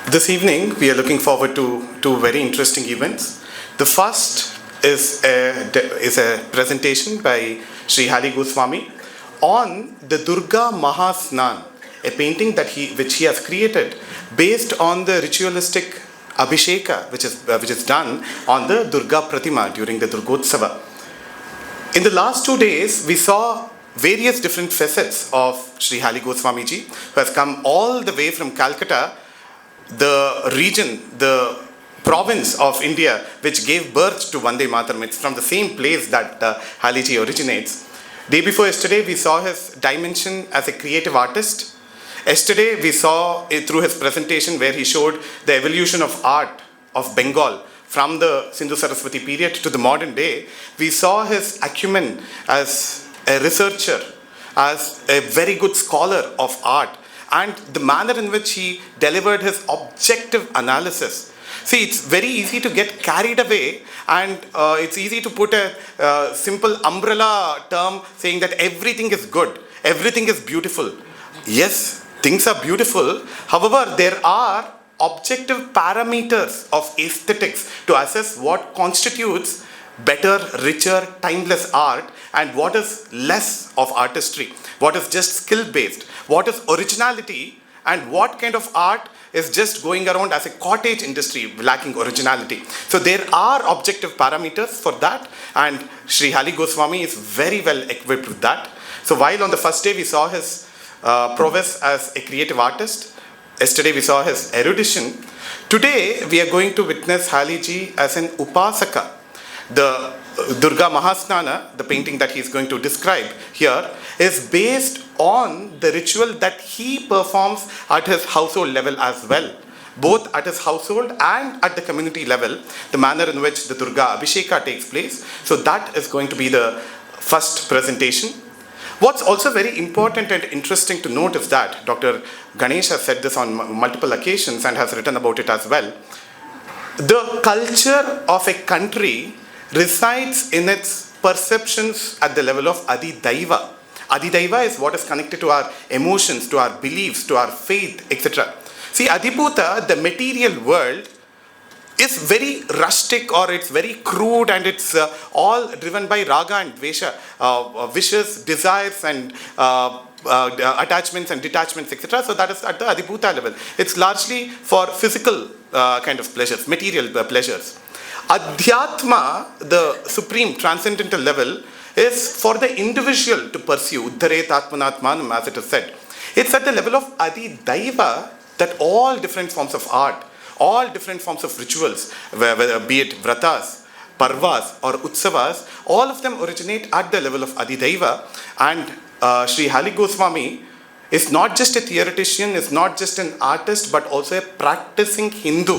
This evening, we are looking forward to two very interesting events. The first is a presentation by Sri Halley Goswami on the Durga Mahasnana, a painting which he has created based on the ritualistic abhisheka which is done on the Durga Pratima during the Durgotsava. In the last 2 days, we saw various different facets of Sri Halley Goswami ji, who has come all the way from Calcutta, the region, the province of India which gave birth to Vande Mataram. It's from the same place that Halley ji originates. Day before yesterday, we saw his dimension as a creative artist. Yesterday, we saw it through his presentation where he showed the evolution of art of Bengal from the Sindhu Saraswati period to the modern day. We saw his acumen as a researcher, as a very good scholar of art, and the manner in which he delivered his objective analysis. See, it's very easy to get carried away, and it's easy to put a simple umbrella term saying that everything is good, everything is beautiful. Yes, things are beautiful. However, there are objective parameters of aesthetics to assess what constitutes better, richer, timeless art and what is less of artistry, what is just skill-based, what is originality, and what kind of art is just going around as a cottage industry lacking originality. So there are objective parameters for that, and Sri Halley Goswami is very well equipped with that. So while on the first day we saw his prowess as a creative artist, yesterday we saw his erudition, today we are going to witness Halley ji as an upasaka. The Durga Mahasnana, the painting that he is going to describe here, is based on the ritual that he performs at his household level as well. Both at his household and at the community level, the manner in which the Durga Abhisheka takes place. So that is going to be the first presentation. What's also very important and interesting to note is that Dr. Ganesh has said this on multiple occasions and has written about it as well. The culture of a country resides in its perceptions at the level of Adidaiva. Adidaiva is what is connected to our emotions, to our beliefs, to our faith, etc. See, Adibhuta, the material world, is very rustic, or it's very crude, and it's all driven by raga and dvesha, wishes, desires, and attachments and detachments, etc. So that is at the Adibhuta level. It's largely for physical kind of pleasures, material pleasures. Adhyatma, the supreme transcendental level, is for the individual to pursue, Uddharet Atmanatmanam, as it is said. It's at the level of Adidaiva that all different forms of art, all different forms of rituals, whether be it vratas, parvas or utsavas, all of them originate at the level of Adidaiva. And Sri Halley Goswami is not just a theoretician, is not just an artist, but also a practicing Hindu.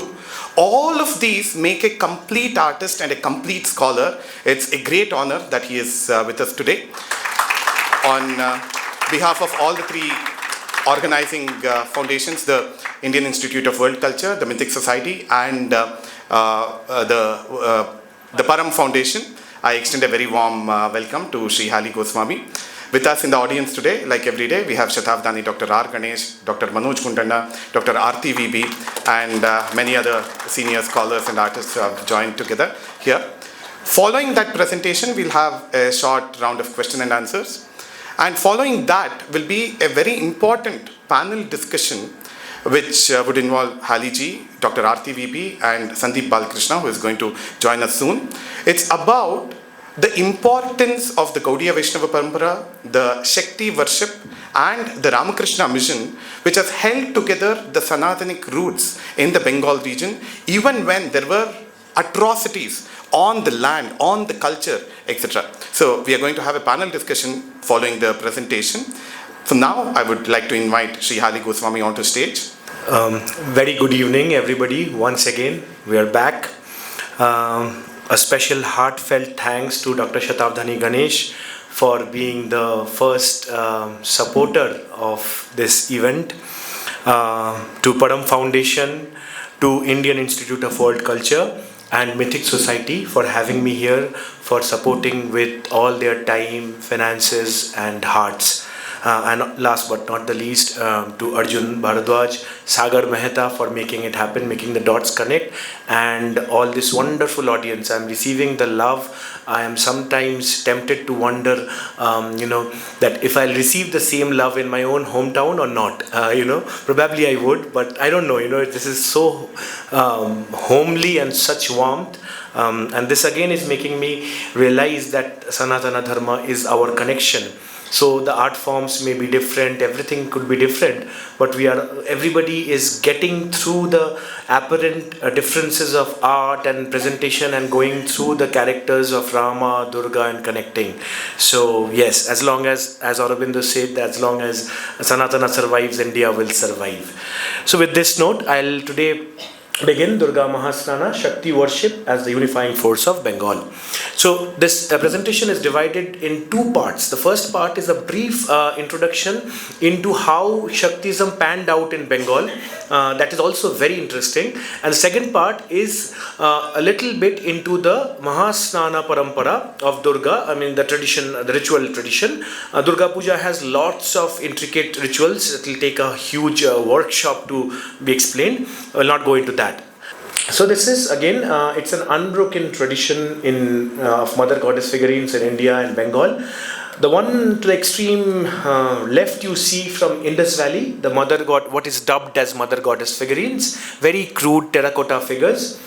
All of these make a complete artist and a complete scholar. It's a great honor that he is with us today. On behalf of all the three organizing foundations, the Indian Institute of World Culture, the Mythic Society, and the Param Foundation, I extend a very warm welcome to Sri Halley Goswami. With us in the audience today, like every day, we have Śatāvadhānī Dr R, Ganesh, Dr. Manoj Kundanna, Dr. Arathi VB, and many other senior scholars and artists who have joined together here. Following that presentation, we'll have a short round of question and answers. And following that will be a very important panel discussion which would involve Halley ji, Dr. Arathi VB, and Sandeep Balakrishna, who is going to join us soon. It's about the importance of the Gaudīya-vaişņava parampara, the Shakti worship, and the Ramakrishna mission, which has held together the Sanatanic roots in the Bengal region, even when there were atrocities on the land, on the culture, etc. So we are going to have a panel discussion following the presentation. So now I would like to invite Sri Halley Goswami onto stage. Very good evening, everybody. Once again, we are back. A special heartfelt thanks to Dr. Śatāvadhānī Ganesh for being the first supporter of this event, to Param Foundation, to Indian Institute of World Culture, and Mythic Society for having me here, for supporting with all their time, finances, and hearts. and last but not the least, to Arjun, Bharadwaj, Sagar Mehta for making it happen, making the dots connect, and all this wonderful audience. I'm receiving the love. I am sometimes tempted to wonder, that if I'll receive the same love in my own hometown or not. Probably I would, but I don't know. This is so homely and such warmth. And this again is making me realize that Sanatana Dharma is our connection. So the art forms may be different, everything could be different, but everybody is getting through the apparent differences of art and presentation and going through the characters of Rama, Durga and connecting. So yes, as long as Aurobindo said, as long as Sanatana survives, India will survive. So with this note, I'll today begin Durga Mahasnana, Shakti worship as the unifying force of Bengal. So this presentation is divided in two parts. The first part is a brief introduction into how Shaktism panned out in Bengal. That is also very interesting. And the second part is a little bit into the Mahāsnāna parampara of Durga. I mean the tradition, the ritual tradition. Durga Puja has lots of intricate rituals. It will take a huge workshop to be explained. I will not go into that. So this is again, it's an unbroken tradition of Mother Goddess figurines in India and Bengal. The one to the extreme left you see from Indus Valley, the Mother God, what is dubbed as Mother Goddess figurines, very crude terracotta figures.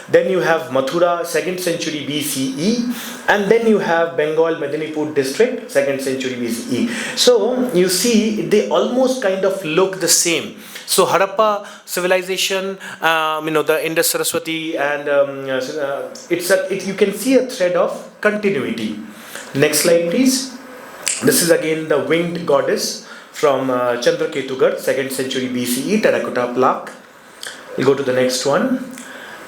Then you have Mathura, 2nd century BCE, and then you have Bengal Medinipur district, 2nd century BCE. So you see they almost kind of look the same. So Harappa civilization, the Indus Saraswati, and you can see a thread of continuity. Next slide, please. This is again the winged goddess from Chandraketugarh, 2nd century BCE, terracotta plaque. We'll go to the next one.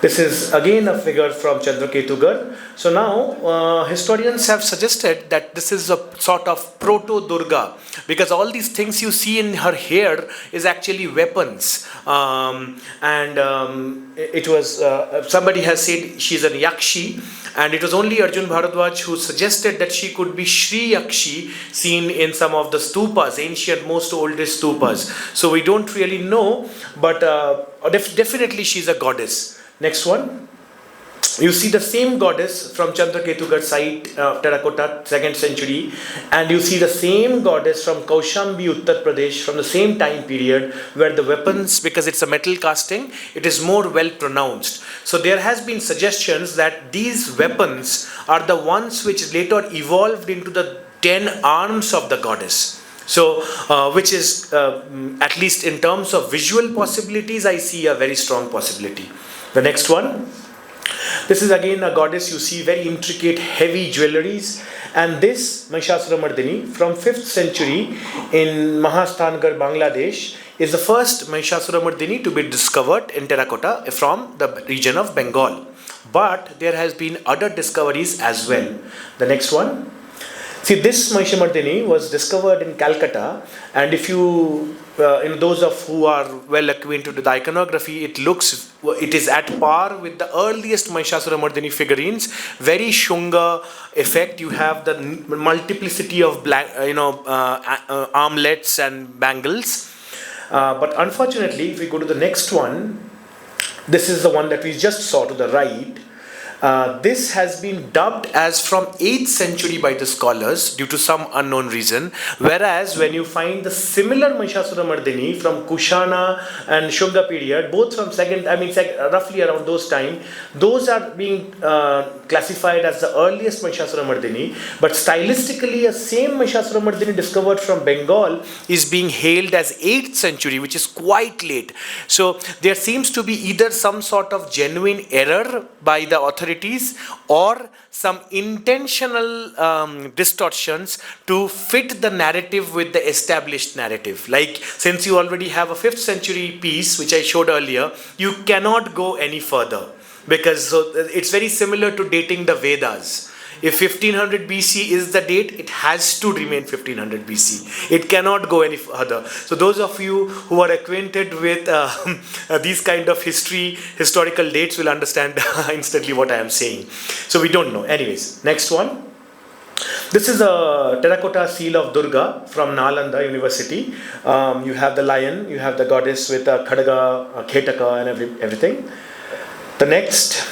This is again a figure from Chandraketugarh. So now historians have suggested that this is a sort of proto-Durga, because all these things you see in her hair is actually weapons. It was somebody has said she's a Yakshi, and it was only Arjun Bharadwaj who suggested that she could be Shri Yakshi, seen in some of the stupas, ancient, most oldest stupas. So we don't really know, but definitely she's a goddess. Next one. You see the same goddess from Chandraketugarh site, terracotta, 2nd century, and you see the same goddess from Kaushambi, Uttar Pradesh, from the same time period, where the weapons, because it's a metal casting, it is more well pronounced. So there has been suggestions that these weapons are the ones which later evolved into the 10 arms of the goddess. So, which is, at least in terms of visual possibilities, I see a very strong possibility. The next one. This is again a goddess. You see very intricate, heavy jewelries. And this Mahishasuramardini from 5th century in Mahasthangarh, Bangladesh, is the first Mahishasuramardini to be discovered in terracotta from the region of Bengal. But there has been other discoveries as well. The next one. See, this Mahishasuramardini was discovered in Calcutta, and if you, those of who are well acquainted with the iconography, it is at par with the earliest Mahishasuramardini figurines. Very Shunga effect. You have the multiplicity of armlets and bangles. But unfortunately, if we go to the next one, this is the one that we just saw to the right. This has been dubbed as from 8th century by the scholars due to some unknown reason, whereas when you find the similar Mahishasuramardini from Kushana and Shunga period, both from roughly around those time, those are being classified as the earliest Mahishasuramardini, but stylistically a same Mahishasuramardini discovered from Bengal is being hailed as 8th century, which is quite late. So there seems to be either some sort of genuine error by the authorities or some intentional distortions to fit the narrative with the established narrative. Like, since you already have a 5th century piece, which I showed earlier, you cannot go any further, because it's very similar to dating the Vedas. If 1500 BC is the date, it has to remain 1500 BC. It cannot go any further. So those of you who are acquainted with these kind of historical dates will understand instantly what I am saying. So we don't know. Anyways, next one. This is a terracotta seal of Durga from Nalanda University. You have the lion, you have the goddess with a khadaga, a khetaka, and everything. The next,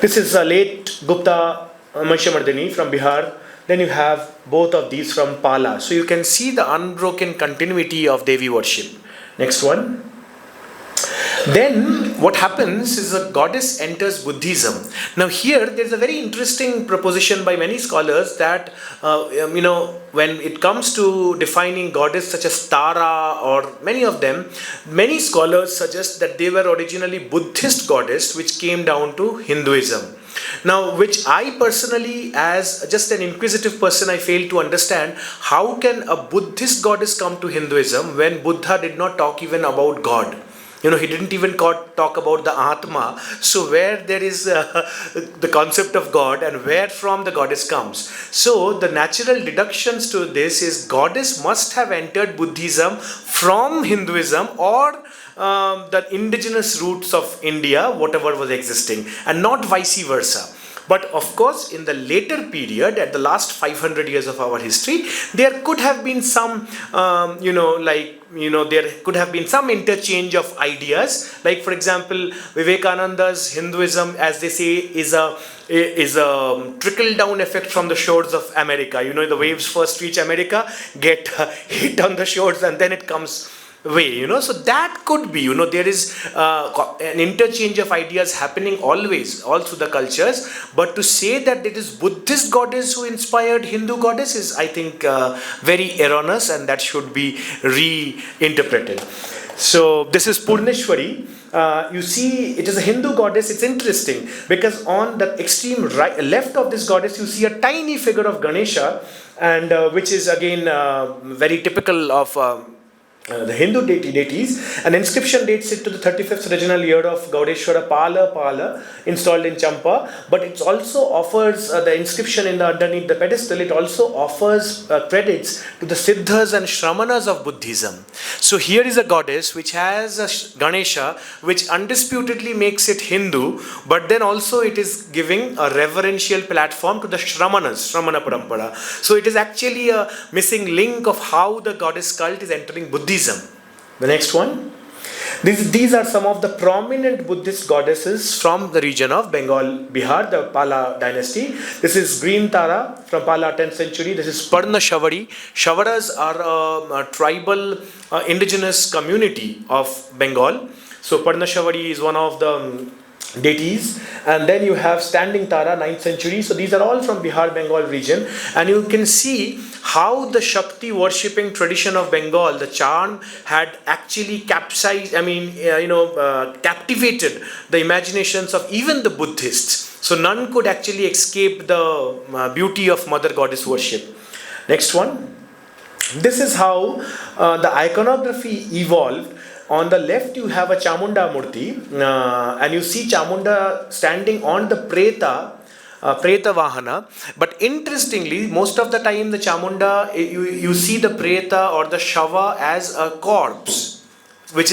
this is a late Gupta Manshamardini from Bihar. Then you have both of these from Pala. So you can see the unbroken continuity of Devi worship. Next one. Then what happens is a goddess enters Buddhism. Now here there is a very interesting proposition by many scholars that when it comes to defining goddess such as Tara or many of them, many scholars suggest that they were originally Buddhist goddess which came down to Hinduism. Now, which I personally, as just an inquisitive person, I fail to understand how can a Buddhist goddess come to Hinduism when Buddha did not talk even about God. He didn't even talk about the Atma. So where there is the concept of God and where from the goddess comes. So the natural deductions to this is goddess must have entered Buddhism from Hinduism or the indigenous roots of India, whatever was existing, and not vice versa. But of course, in the later period, at the last 500 years of our history, there could have been some, there could have been some interchange of ideas. Like, for example, Vivekananda's Hinduism, as they say, is a trickle-down effect from the shores of America. The waves first reach America, get hit on the shores, and then it comes way, so that could be, there is an interchange of ideas happening always, all through the cultures, but to say that it is Buddhist goddess who inspired Hindu goddess is, I think, very erroneous, and that should be reinterpreted. So this is Purneshwari. You see, it is a Hindu goddess. It's interesting because on the extreme right, left of this goddess, you see a tiny figure of Ganesha, and which is again very typical of the Hindu deities. An inscription dates it to the 35th original year of Gaudeshwara Pala installed in Champa, but it also offers the inscription underneath the pedestal. It also offers credits to the Siddhas and Shramanas of Buddhism. So here is a goddess which has a Ganesha, which undisputedly makes it Hindu, but then also it is giving a reverential platform to the Shramanas, Shramana Parampara. So it is actually a missing link of how the goddess cult is entering Buddhism. The next one. These are some of the prominent Buddhist goddesses from the region of Bengal, Bihar, the Pala dynasty. This is Green Tara from Pala 10th century. This is Parna Shavari. Shavaras are a tribal indigenous community of Bengal. So Parna Shavari is one of the deities, and then you have Standing Tara, 9th century. So these are all from Bihar, Bengal region, and you can see how the Shakti worshipping tradition of Bengal, the charm, had actually captivated the imaginations of even the Buddhists. So none could actually escape the beauty of Mother Goddess worship. Next one. This is how the iconography evolved. On the left you have a Chamunda Murti, and you see Chamunda standing on the Preta Vahana. But interestingly, most of the time the Chamunda, you see the Preta or the Shava as a corpse, but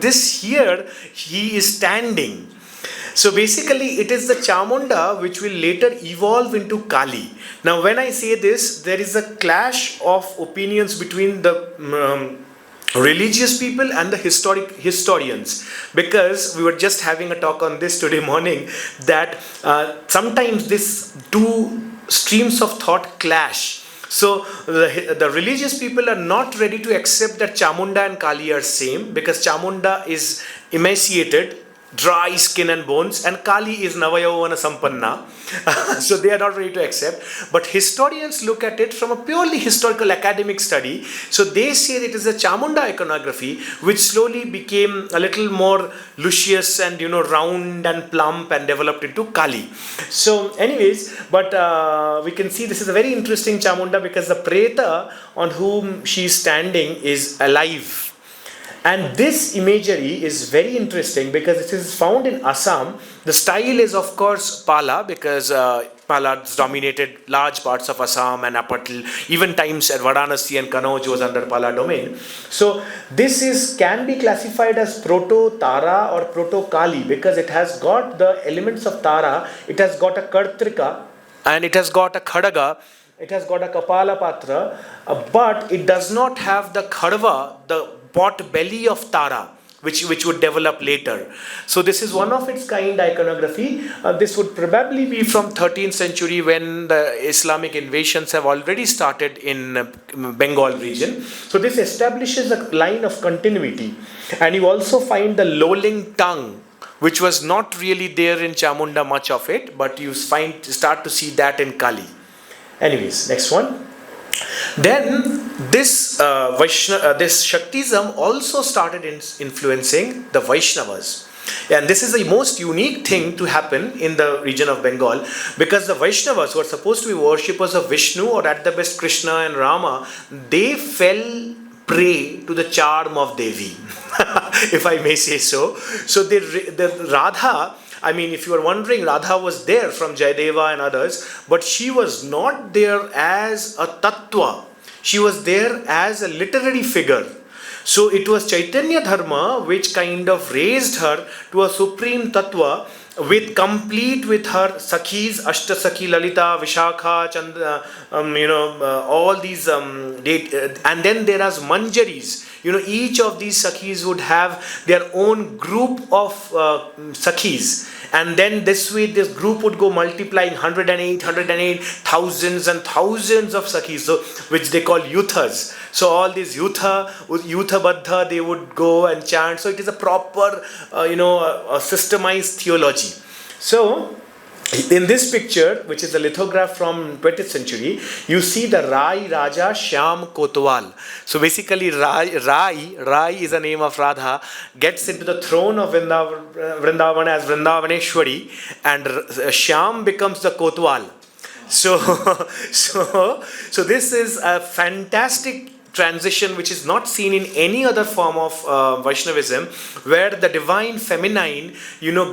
this here, he is standing. So basically it is the Chamunda which will later evolve into Kali. Now when I say this, there is a clash of opinions between the religious people and the historians, because we were just having a talk on this today morning, that sometimes these two streams of thought clash. So the religious people are not ready to accept that Chamunda and Kali are same, because Chamunda is emaciated, dry skin and bones, and Kali is Navayavana Sampanna. So they are not ready to accept. But historians look at it from a purely historical academic study. So they say that it is a Chamunda iconography which slowly became a little more luscious and round and plump and developed into Kali. So anyways, but we can see this is a very interesting Chamunda because the Preta on whom she is standing is alive. And this imagery is very interesting because it is found in Assam. The style is of course Pala, because Pala dominated large parts of Assam and Apatil, even times at Varanasi and Kanauj was under Pala domain. So this can be classified as Proto-Tara or Proto-Kali because it has got the elements of Tara, it has got a Kartrika, and it has got a khadaga, it has got a kapala patra, but it does not have the khadva, the pot belly of Tara, which would develop later. So this is one of its kind iconography. This would probably be from 13th century, when the Islamic invasions have already started in Bengal region. So this establishes a line of continuity. And you also find the lolling tongue, which was not really there in Chamunda, much of it, but you start to see that in Kali. Anyways, next one. Then this this Shaktism also started influencing the Vaishnavas. And this is the most unique thing to happen in the region of Bengal, because the Vaishnavas, who are supposed to be worshippers of Vishnu, or at the best Krishna and Rama, they fell prey to the charm of Devi, if I may say so. So the Radha, I mean, if you are wondering, Radha was there from Jayadeva and others, but she was not there as a tattva. She was there as a literary figure. So it was Chaitanya Dharma which kind of raised her to a supreme tattva, with her Sakhis, Ashtasakhi, Lalita, Vishakha, Chanda, all these, and then there are Manjaris. Each of these Sakhis would have their own group of Sakhis. And then this way, this group would go multiplying 108, thousands and thousands of Sakhis, so, which they call Yuthas. So all these Yutha Baddha, they would go and chant. So it is a proper, a systemized theology. So in this picture, which is a lithograph from 20th century, you see the Rai Raja Shyam Kotwal. So basically Rai is the name of Radha, gets into the throne of Vrindavan as Vrindavaneshwari, and Shyam becomes the Kotwal. So this is a fantastic transition which is not seen in any other form of Vaishnavism, where the divine feminine,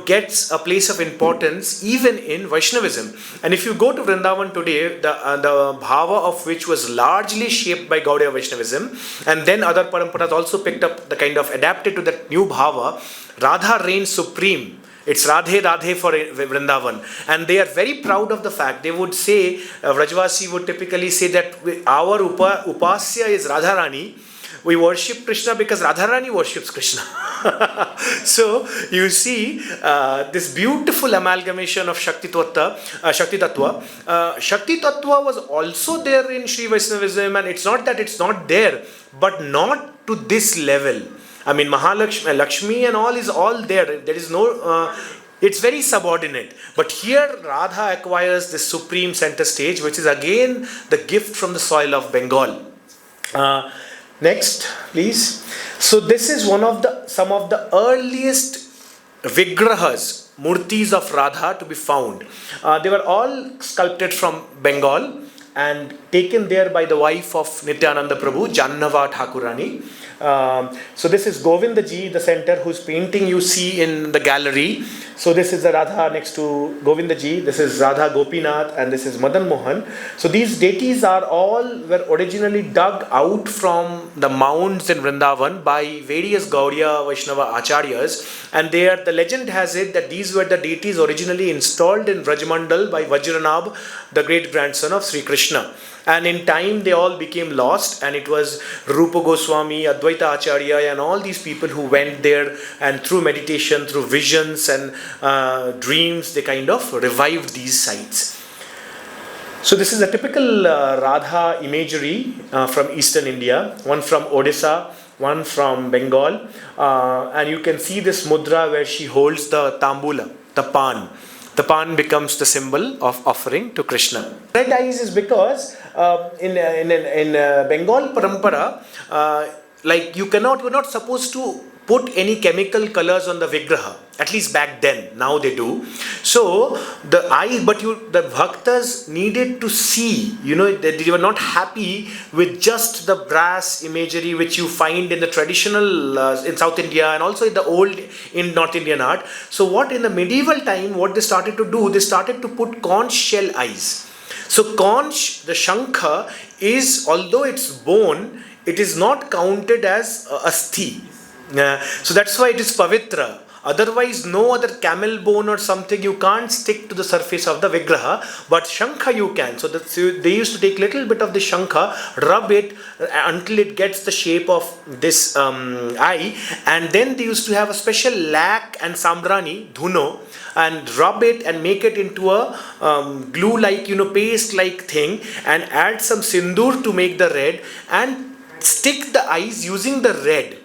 gets a place of importance even in Vaishnavism. And if you go to Vrindavan today, the bhava of which was largely shaped by Gaudīya-vaişņavism, and then other paramparas also picked up the kind of adapted to that new bhava, Radha reigns supreme. It's Radhe Radhe for Vrindavan. And they are very proud of the fact. They would say, Vrajvasi would typically say that our Upasya is Radharani. We worship Krishna because Radharani worships Krishna. So you see this beautiful amalgamation of Shakti Tattva. Shakti Tattva was also there in Sri Vaishnavism, and it's not that it's not there, but not to this level. I mean, Lakshmi and all is all there. There is no, it's very subordinate. But here Radha acquires this supreme center stage, which is again the gift from the soil of Bengal. Next, please. So this is some of the earliest Vigrahas, Murtis of Radha to be found. They were all sculpted from Bengal and taken there by the wife of Nityananda Prabhu, Jannava Thakurani. So this is Govindaji, the center, whose painting you see in the gallery. So this is the Radha next to Govindaji. This is Radha Gopinath, and this is Madan Mohan. So these deities were originally dug out from the mounds in Vrindavan by various Gaudīya-vaişņava acharyas, and the legend has it that these were the deities originally installed in Vrajmandal by Vajranabh, the great grandson of Sri Krishna. And in time they all became lost, and it was Rupa Goswami, Advaita Acharya, and all these people who went there, and through meditation, through visions and dreams, they kind of revived these sites. So this is a typical Radha imagery from eastern India, one from Odisha, one from Bengal, and you can see this mudra where she holds the tambula, the pan. The pan becomes the symbol of offering to Krishna. Red eyes is because in Bengal parampara, you're not supposed to put any chemical colors on the vigraha. At least back then. Now they do. So the bhaktas needed to see. They were not happy with just the brass imagery which you find in the traditional in South India and also in the old in North Indian art. So what in the medieval time, what they started to do, they started to put conch shell eyes. So conch, the shankha, is, although it's bone, it is not counted as asthi. So that's why it is pavitra. Otherwise, no other camel bone or something, you can't stick to the surface of the Vigraha, but Shankha you can. So they used to take little bit of the Shankha, rub it until it gets the shape of this eye, and then they used to have a special lac and sambrani, dhuno, and rub it and make it into a glue-like, paste-like thing, and add some sindoor to make the red, and stick the eyes using the red,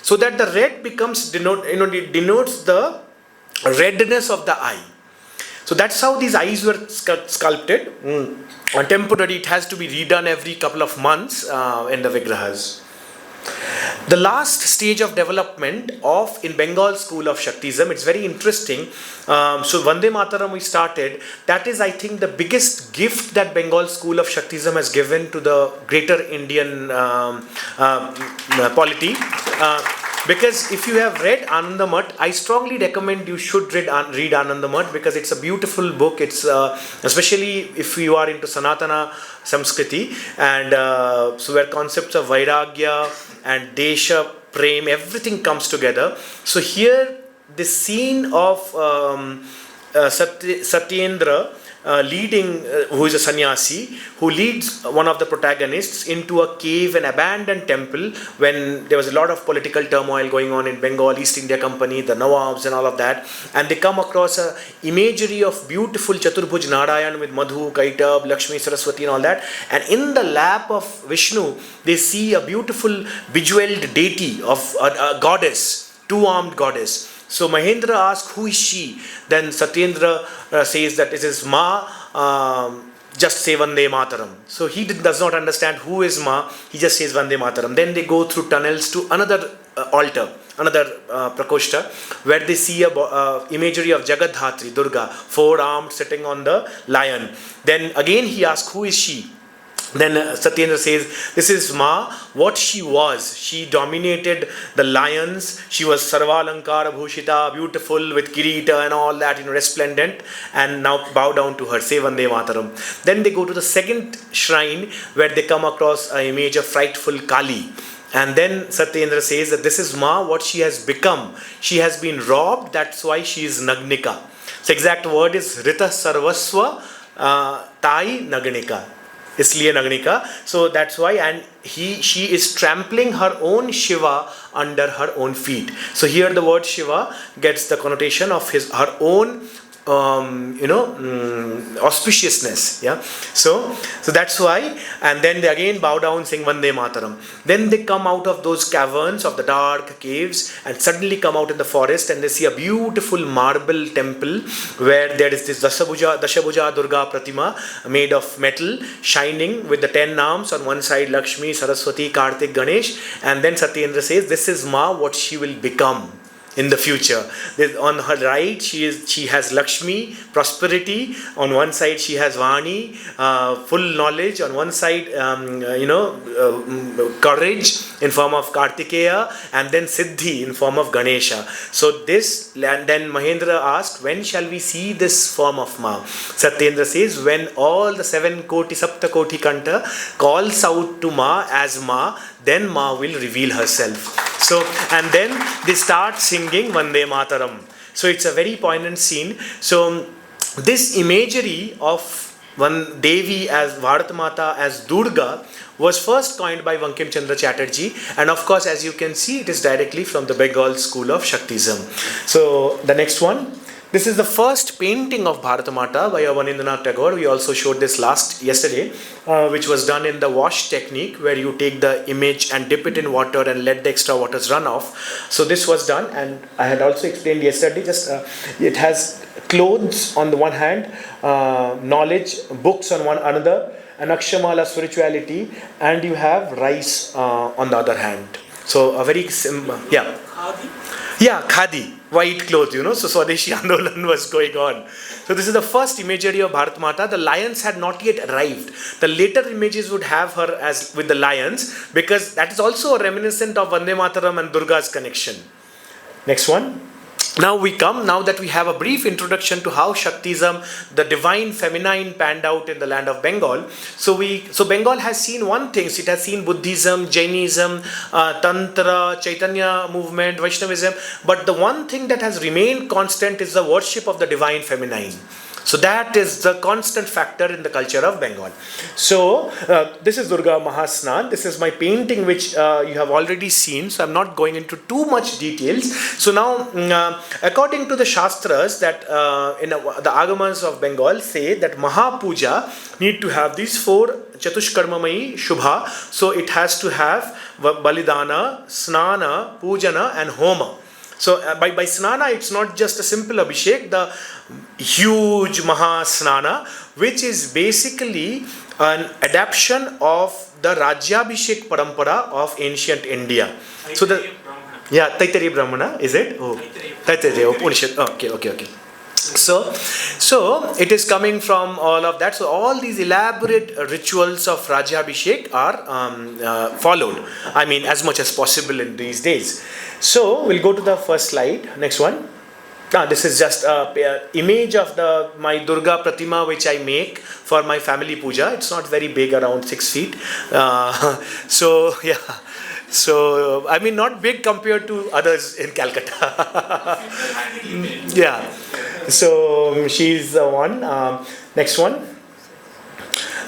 so that the red becomes denotes the redness of the eye. So that's how these eyes were sculpted. Temporary, it has to be redone every couple of months in the Vigrahas. The last stage of development in Bengal school of Shaktism, it's very interesting. So Vande Mataram we started. That is, I think, the biggest gift that Bengal school of Shaktism has given to the greater Indian polity. Because if you have read Anandamath, I strongly recommend you should read Anandamath, because it's a beautiful book. It's especially if you are into Sanatana Samskriti, and so where concepts of Vairagya and Desha, Prem, everything comes together. So here the scene of Satyendra leading, who is a sannyasi, who leads one of the protagonists into a cave, an abandoned temple, when there was a lot of political turmoil going on in Bengal, East India Company, the Nawabs and all of that, and they come across a imagery of beautiful Chaturbhuj Narayan with Madhu, Kaitab, Lakshmi, Saraswati and all that, and in the lap of Vishnu, they see a beautiful bejeweled deity of a goddess, two-armed goddess. So Mahendra asks, who is she? Then Satyendra says that it is Ma, just say Vande Mataram. So he does not understand who is Ma, he just says Vande Mataram. Then they go through tunnels to another altar, another Prakoshta, where they see a imagery of Jagadhatri, Durga, four-armed, sitting on the lion. Then again he asks, who is she? Then Satyendra says, this is Ma, what she was. She dominated the lions. She was Sarvalankara Bhushita, beautiful with Kirita and all that, resplendent. And now bow down to her, say Vande Mataram. Then they go to the second shrine, where they come across an image of frightful Kali. And then Satyendra says that this is Ma, what she has become. She has been robbed, that's why she is Nagnika. So exact word is Rita Sarvaswa Tai Nagnika. Isliye Nagnika. So that's why, and she is trampling her own Shiva under her own feet. So here the word Shiva gets the connotation of her own auspiciousness. Yeah. So that's why, and then they again bow down saying Vande Mataram. Then they come out of those caverns of the dark caves and suddenly come out in the forest, and they see a beautiful marble temple where there is this Dashabhuja Durga Pratima made of metal, shining with the 10 arms. On one side Lakshmi, Saraswati, Kartik, Ganesh, and then Satyendra says, this is Ma, what she will become in the future. On her right, she has Lakshmi, prosperity. On one side, she has Vani, full knowledge. On one side, courage in form of Kartikeya, and then Siddhi in form of Ganesha. So this, and then Mahendra asked, when shall we see this form of Ma? Satyendra says, when all the 7 koti, Sapta Koti Kanta calls out to Ma as Ma, then Ma will reveal herself. So, and then they start singing Vande Mataram. So it's a very poignant scene. So this imagery of one Devi as Bharat Mata as Durga was first coined by Bankim Chandra Chatterjee, and of course, as you can see, it is directly from the Bengal school of Shaktism. So the next one. This is the first painting of Bharat Mata by Abanindranath Tagore. We also showed this yesterday, which was done in the wash technique, where you take the image and dip it in water and let the extra waters run off. So this was done, and I had also explained yesterday, it has clothes on the one hand, knowledge, books on one another, and Akshamala spirituality, and you have rice on the other hand. So a very simple, yeah. Yeah, khadi, white cloth, so Swadeshi Andolan was going on. So this is the first imagery of Bharat Mata. The lions had not yet arrived. The later images would have her as with the lions, because that is also a reminiscent of Vande Mataram and Durga's connection. Next one. now that we have a brief introduction to how Shaktism, the divine feminine, panned out in the land of Bengal. So Bengal has seen one thing. It has seen Buddhism, Jainism, Tantra, Chaitanya movement, Vaishnavism. But the one thing that has remained constant is the worship of the divine feminine. So that is the constant factor in the culture of Bengal. So this is Durga Mahasnāna. This is my painting which you have already seen. So I'm not going into too much details. So now according to the Shastras that in the Agamas of Bengal say that Mahapuja need to have these 4 Chatushkarmamayi Shubha. So it has to have Balidana, Snana, Pujana and Homa. So by Snana, it's not just a simple Abhishek, the huge Mahāsnāna, which is basically an adaptation of the Rajyabhishek parampara of ancient India. So Taittiriya Brahmana, is it? Oh, Taittiriya Upanishad. Okay. So it is coming from all of that. So all these elaborate rituals of Rajyabhishek are followed. I mean, as much as possible in these days. So we'll go to the first slide. Next one. This is just an image of my Durga Pratima which I make for my family puja. It's not very big, around 6 feet. So I mean, not big compared to others in Calcutta. Yeah. So she's the one. Next one.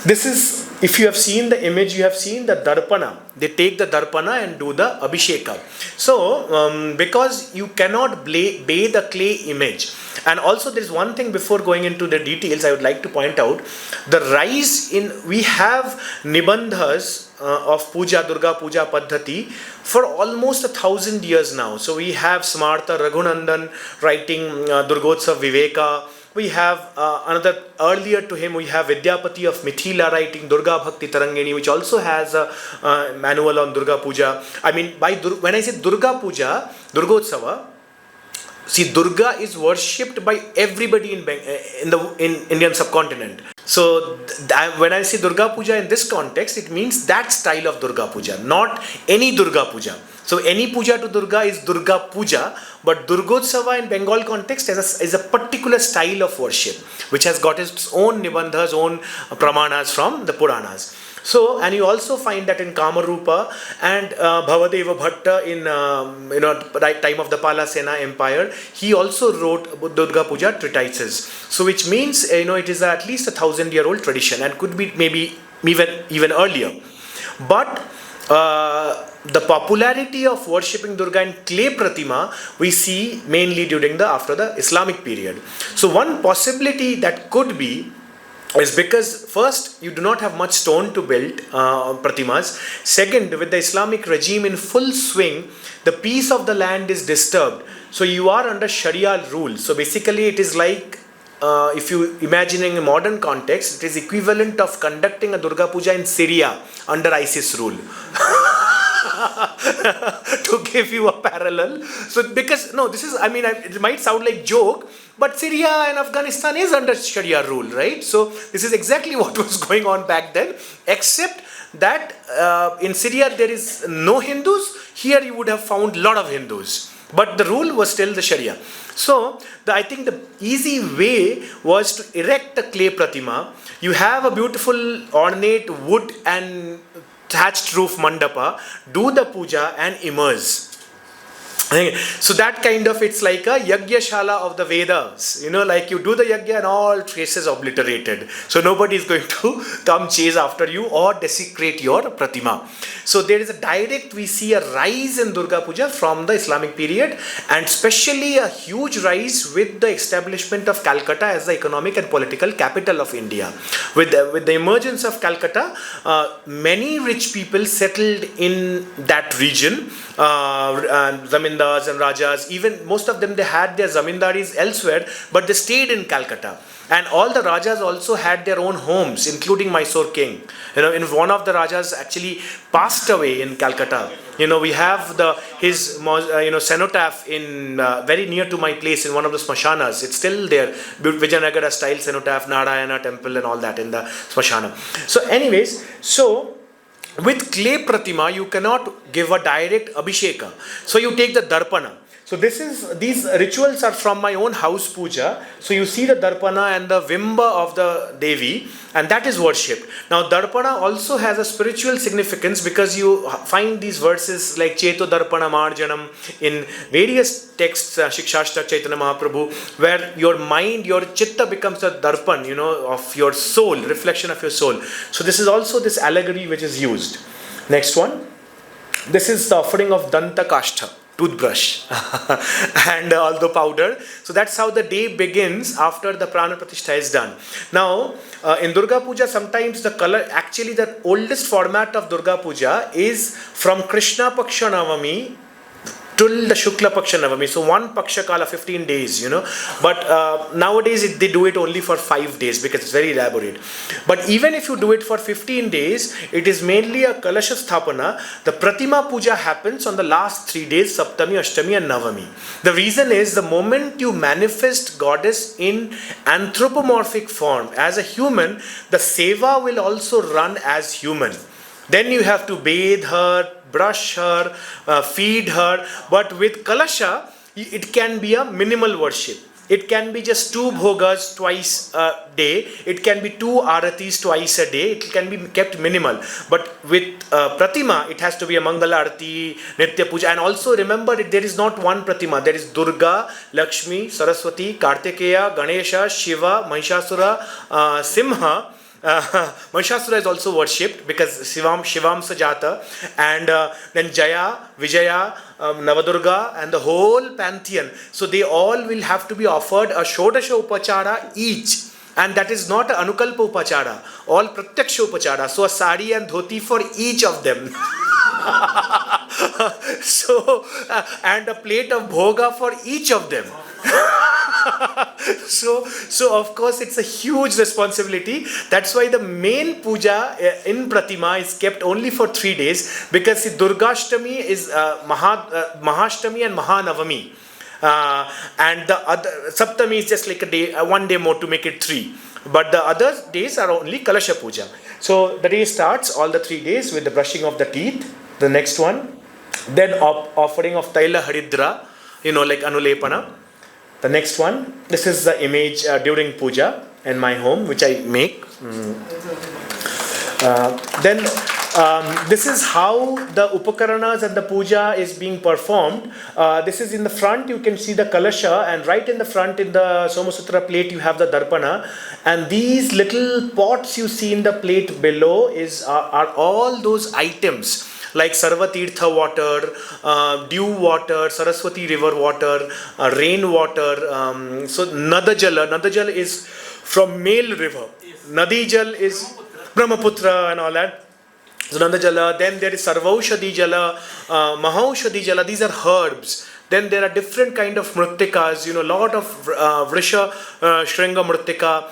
This is, if you have seen the image, you have seen the Darpana. They take the Darpana and do the Abhisheka. So, because you cannot bathe the clay image. And also there is one thing before going into the details I would like to point out. The rise in, we have Nibandhas of Puja, Durga Puja Paddhati for almost 1,000 years now. So we have Smartha Raghunandan writing Durgotsav Viveka. We have another, earlier to him, we have Vidyapati of Mithila writing Durga Bhakti Tarangini, which also has a manual on Durga Puja. I mean, when I say Durga Puja, Durgotsava, see, Durga is worshipped by everybody in Indian subcontinent. So when I say Durga Puja in this context, it means that style of Durga Puja, not any Durga Puja. So any puja to Durga is Durga Puja, but Durgotsava in Bengal context is a particular style of worship, which has got its own Nibandhas, own Pramanas from the Puranas. So, and you also find that in Kamarupa and Bhavadeva Bhatta in right time of the Palasena Empire, he also wrote Durga Puja treatises. So, which means it is at least 1,000-year-old tradition and could be maybe even earlier. But the popularity of worshipping Durga in clay pratima we see mainly after the Islamic period. So one possibility that could be is because first you do not have much stone to build pratimas. Second, with the Islamic regime in full swing, the peace of the land is disturbed. So you are under Sharia rule. So basically it is like if you imagining a modern context, it is equivalent of conducting a Durga Puja in Syria under ISIS rule. To give you a parallel. So because, this is, I mean, it might sound like joke, but Syria and Afghanistan is under Sharia rule, right? So this is exactly what was going on back then, except that in Syria there is no Hindus. Here you would have found a lot of Hindus. But the rule was still the Sharia. So, I think the easy way was to erect a clay pratima. You have a beautiful ornate wood and thatched roof mandapa, do the puja and immerse. So that kind of, it's like a Yagyashala of the Vedas. Like you do the Yagya and all traces obliterated. So nobody is going to come chase after you or desecrate your Pratima. So there is a direct, we see a rise in Durga Puja from the Islamic period, and especially a huge rise with the establishment of Calcutta as the economic and political capital of India. With the emergence of Calcutta, many rich people settled in that region. Zamindars and Rajas, even most of them, they had their zamindaris elsewhere, but they stayed in Calcutta. And all the Rajas also had their own homes, including Mysore king. In one of the Rajas actually passed away in Calcutta. We have his cenotaph in very near to my place in one of the Smashanas. It's still there, Vijayanagara style cenotaph, Narayana temple and all that in the Smashana. So anyways, with clay pratima, you cannot give a direct abhisheka. So you take the darpana. So these rituals are from my own house puja. So you see the darpana and the vimba of the Devi, and that is worshipped. Now darpana also has a spiritual significance because you find these verses like Cheto Darpana Marjanam in various texts, Shikshashta Chaitanya Mahaprabhu, where your mind, your chitta becomes a darpan, of your soul, reflection of your soul. So this is also this allegory which is used. Next one. This is the offering of Danta Kashtha, toothbrush and although powder. So that's how the day begins after the Prana Pratishtha is done. Now in Durga Puja, sometimes the color, actually the oldest format of Durga Puja is from Krishna Paksha Navami till the Shukla Paksha Navami. So one Paksha Kala, 15 days, But nowadays they do it only for 5 days because it's very elaborate. But even if you do it for 15 days, it is mainly a Kalasha Sthapana. The Pratima Puja happens on the last 3 days, Saptami, Ashtami and Navami. The reason is the moment you manifest goddess in anthropomorphic form as a human, the seva will also run as human. Then you have to bathe her, brush her, feed her. But with Kalasha, it can be a minimal worship. It can be just 2 bhogas twice a day. It can be 2 arathis twice a day. It can be kept minimal. But with Pratima, it has to be a Mangala Arati, Nitya Puja. And also remember, there is not one Pratima. There is Durga, Lakshmi, Saraswati, Kartikeya, Ganesha, Shiva, Mahishasura, Simha. Mahishasura is also worshipped because Shivam Sajata, and then Jaya, Vijaya, Navadurga and the whole pantheon. So they all will have to be offered a Shodasha Upachara each. And that is not a Anukalpa Upachara, all Pratyaksha Upachara. So a sari and dhoti for each of them. And a plate of bhoga for each of them. So of course it's a huge responsibility. That's why the main puja in Pratima is kept only for 3 days, because the Durgashtami is Mahashtami and Mahanavami. And the other Saptami is just like a day, 1 day more to make it 3. But the other days are only Kalasha Puja. So the day starts, all the 3 days, with the brushing of the teeth. The next one, then offering of Taila Haridra, like Anulepana. The next one, this is the image during puja in my home, which I make. Then this is how the Upakaranas and the puja is being performed. This is in the front, you can see the Kalasha, and right in the front in the Somasutra plate you have the Darpana. And these little pots you see in the plate below are all those items, like Sarvatirtha water, dew water, Saraswati river water, rain water. So Nadajala is from male river. Nadijal is Brahmaputra and all that. So Nadajala. Then there is Sarvaushadhi Jala, Mahaushadhi Jala. These are herbs. Then there are different kind of mrittikas, lot of Vrisha, Shringa mrittika,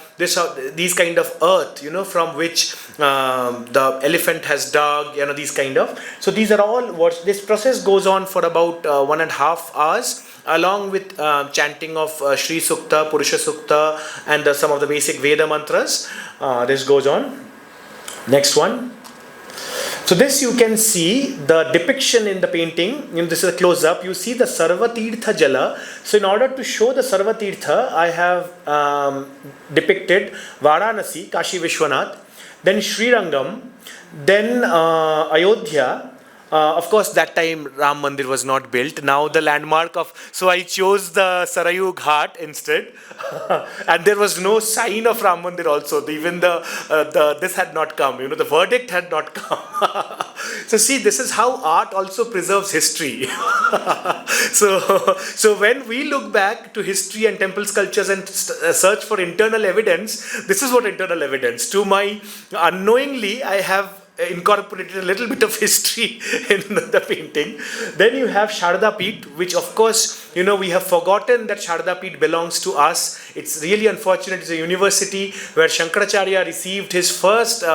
these kind of earth, from which the elephant has dug, these kind of. So these are all this process goes on for about 1.5 hours, along with chanting of Shri Sukta, Purusha Sukta, and some of the basic Veda mantras. This goes on. Next one. So this you can see the depiction in the painting. This is a close-up. You see the Sarvatirtha Jala. So in order to show the Sarvatirtha, I have depicted Varanasi, Kashi Vishwanath, then Srirangam, then Ayodhya. Of course, that time Ram Mandir was not built. Now the landmark so I chose the Sarayu Ghat instead. And there was no sign of Ram Mandir also. Even this had not come. The verdict had not come. So see, this is how art also preserves history. So when we look back to history and temple sculptures and search for internal evidence, this is what internal evidence. To my unknowingly, I have incorporated a little bit of history in the painting. Then you have Sharda Peeth, which of course, we have forgotten that Sharda Peeth belongs to us. It's really unfortunate. It's a university where Shankaracharya received his first, he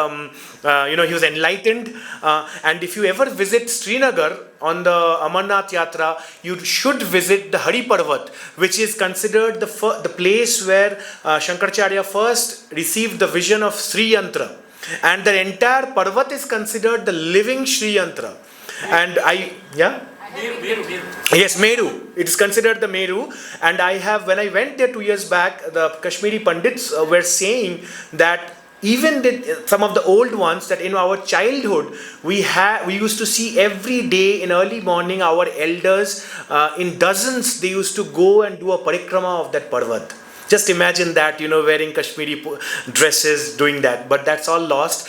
was enlightened. And if you ever visit Srinagar on the Amarnath Yatra, you should visit the Hari Parvat, which is considered the place where Shankaracharya first received the vision of Sri Yantra. And the entire Parvat is considered the living Sri Yantra. And Yes, Meru. It is considered the Meru. And when I went there 2 years back, the Kashmiri Pandits were saying that even some of the old ones, that in our childhood we used to see every day in early morning our elders in dozens, they used to go and do a parikrama of that Parvat. Just imagine that, wearing Kashmiri dresses, doing that. But that's all lost.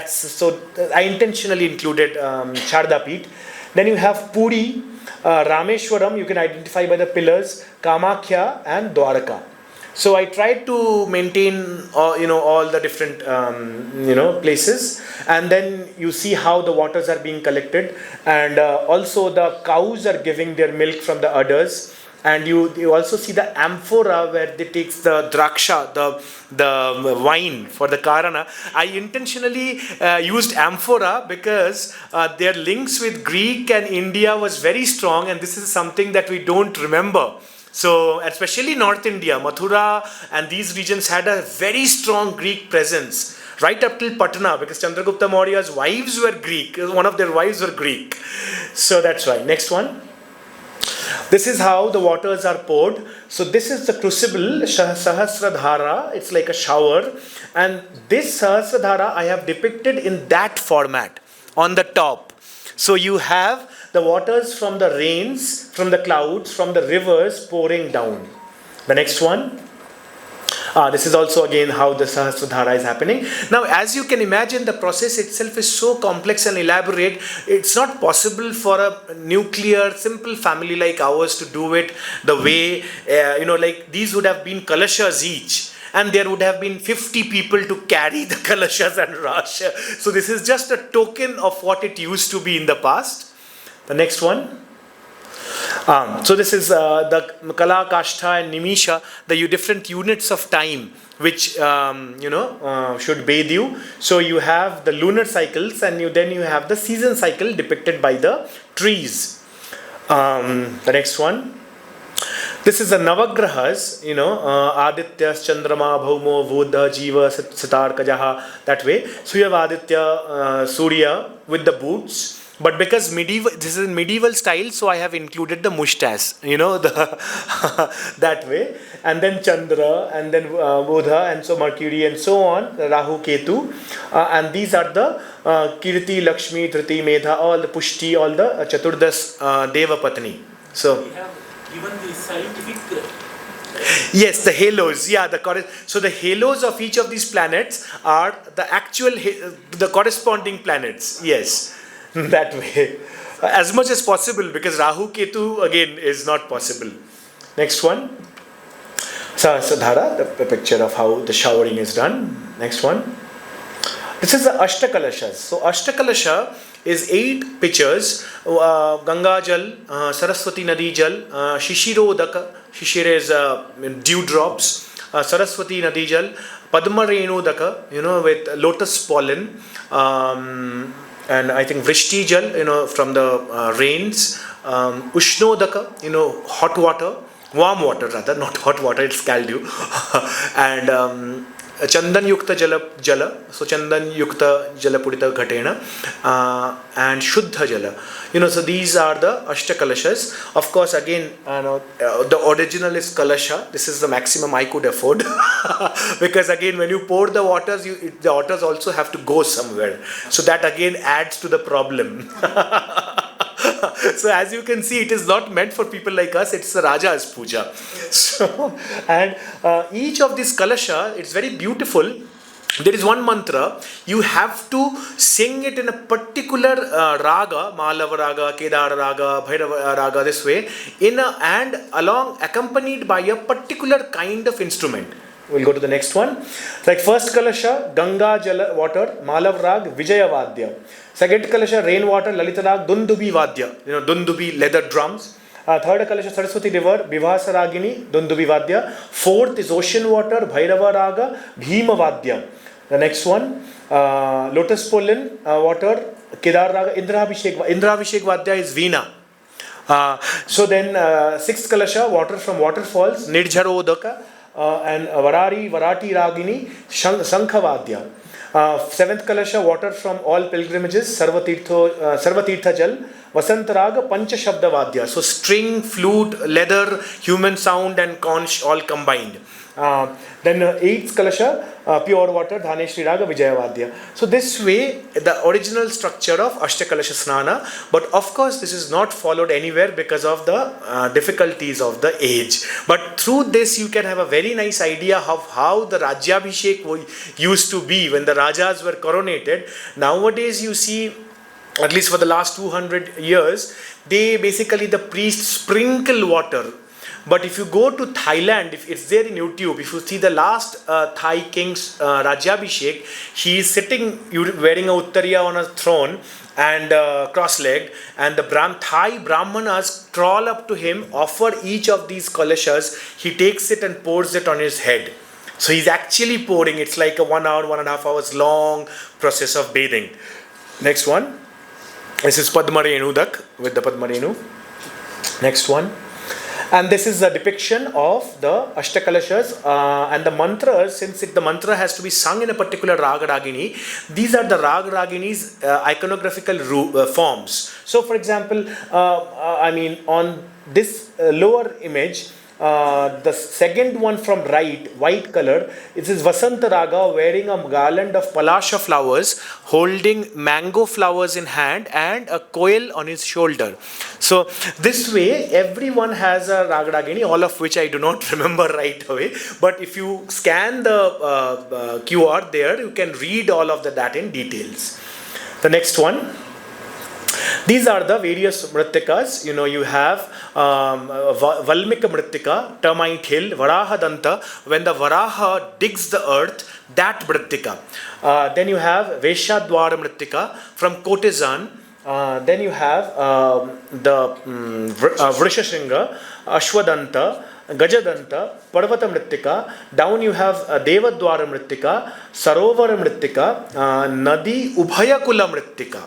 So I intentionally included Sharda Peeth. Then you have Puri, Rameshwaram, you can identify by the pillars, Kamakhya and Dwarka. So I tried to maintain all the different places, and then you see how the waters are being collected, and also the cows are giving their milk from the udders. And you also see the amphora where they take the draksha, the wine for the karana. I intentionally used amphora because their links with Greek and India was very strong, and this is something that we don't remember. So especially North India, Mathura and these regions had a very strong Greek presence right up till Patna, because Chandragupta Maurya's wives were Greek. One of their wives were Greek. So that's why. Next one. This is how the waters are poured. So this is the crucible, Sahasradhara. It's like a shower. And this Sahasradhara I have depicted in that format on the top. So you have the waters from the rains, from the clouds, from the rivers pouring down. The next one. This is also again how the Sahasradhara is happening. Now, as you can imagine, the process itself is so complex and elaborate. It's not possible for a nuclear, simple family like ours to do it the way, like these would have been kalashas each. And there would have been 50 people to carry the kalashas and rash. So this is just a token of what it used to be in the past. The next one. So this is the Kala, Kashtha and Nimisha, the different units of time which should bathe you. So you have the lunar cycles, and then you have the season cycle depicted by the trees. The next one. This is the Navagrahas, Aditya, Chandrama, Bhaumo, Vodha, Jiva, Sitar, Kajaha, that way. So you have Aditya, Surya with the boots. But because this is medieval style, so I have included the mustache, that way. And then Chandra, and then Bodha, and so Mercury, and so on, Rahu, Ketu. And these are the Kirti, Lakshmi, Dhriti, Medha, all the Pushti, all the Chaturdas Deva Patni. So we have given the scientific. Yes, the halos. Yeah, so the halos of each of these planets are the corresponding planets. Yes. That way, as much as possible, because Rahu Ketu again is not possible. Next one. Sahasradhara, the picture of how the showering is done. Next one. This is the Asta Kalashas. So Asta Kalasha is 8 pitchers. Ganga Jal, Saraswati Nadi Jal, Shishiro Daka. Shishira is dewdrops. Saraswati Nadi Jal, Padma Renu Daka, with lotus pollen. And I think Vrishti Jal, from the rains, Ushnodaka, hot water, warm water rather, not hot water, it's Caldew, and Chandan Yukta Jala, so Chandan Yukta Jala Purita Ghatena, and Shuddha Jala. So these are the Asta Kalashas. Of course, again, the original is Kalasha. This is the maximum I could afford. Because again, when you pour the waters, the waters also have to go somewhere. So that again adds to the problem. So as you can see, it is not meant for people like us, it's the Raja's puja. So, and each of these Kalasha, it's very beautiful. There is one mantra, you have to sing it in a particular raga, Malava raga, Kedara raga, Bhairava raga, this way, and accompanied by a particular kind of instrument. We'll go to the next one. Like first Kalasha, Ganga Jala water, Malav rag, Vijaya-vadhya. Second Kalasha, rain water, Lalita rag, Dundubi vadhya, Dundubi leather drums. Third Kalasha, Saraswati river, Vivasa ragini, Dundubi vadhya. Fourth is ocean water, Bhairava raga, Bhima vadhya. The next one, lotus pollen water, Kedar raga, Indrabhishek vadhya is Veena. So then sixth Kalasha, water from waterfalls, Nirjharo Udaka, and Varati Ragini, Sankhavadhya. Seventh Kalasha, water from all pilgrimages, Sarvatirtha Jal, Vasantaraga, Pancha Shabda Vadya. So string, flute, leather, human sound and conch all combined. Then eighth Kalasha, pure water, Dhane Shri Raga Vijayavadya. So this way, the original structure of Asta Kalashas Snana, but of course this is not followed anywhere because of the difficulties of the age. But through this you can have a very nice idea of how the Rajyabhishek used to be when the Rajas were coronated. Nowadays you see, at least for the last 200 years, they basically, the priests sprinkle water. But if you go to Thailand, if it's there in YouTube, if you see the last Thai king's Rajyabhishek, he is sitting wearing a uttariya on a throne and cross-legged, and the Thai Brahmanas crawl up to him, offer each of these kalashas, he takes it and pours it on his head. So he's actually pouring, it's like a 1 hour, 1.5 hours long process of bathing. Next one. This is Padmarenu Dak with the Padmarenu. Next one. And this is a depiction of the Asta Kalashas and the mantras. Since the mantra has to be sung in a particular Raga Ragini, these are the Raga Ragini's iconographical forms. So for example, on this lower image, the second one from right, white color, it is Vasanta Raga wearing a garland of palasha flowers, holding mango flowers in hand and a coil on his shoulder. So this way everyone has a Raga Ragini, all of which I do not remember right away, but if you scan the QR there, you can read all of that in details. The next one. These are the various mrittikas. You have Valmika Mrittika, termite hill, Varaha Danta, when the Varaha digs the earth, that Mrittika. Then you have Veshadwara Mrittika from courtesan. Then you have the Vrishashringa, Ashwadanta, Gajadanta, Parvata Mrittika. Down you have Devadwara Mrittika, Sarovara Mrittika, Nadi Ubhayakula Mrittika.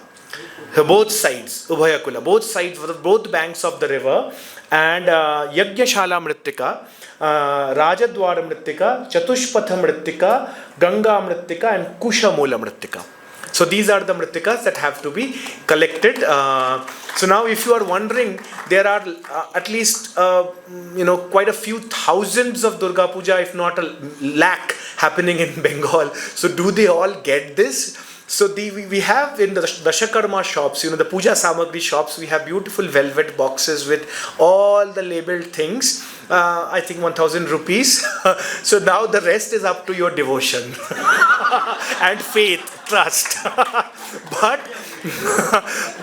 Both sides, Ubhayakula, both sides, both banks of the river, and Yagyashala Mrittika, Rajadwara Mrittika, Chatushpatha Mrittika, Ganga Mrittika, and Kushamula Mrittika. So these are the Mrittikas that have to be collected. So now if you are wondering, there are at least quite a few thousands of Durga Puja, if not a lakh, happening in Bengal. So do they all get this? So we have in the Dashakarma shops, the Puja Samagri shops, we have beautiful velvet boxes with all the labeled things. I think 1,000 rupees. So now the rest is up to your devotion and faith, trust.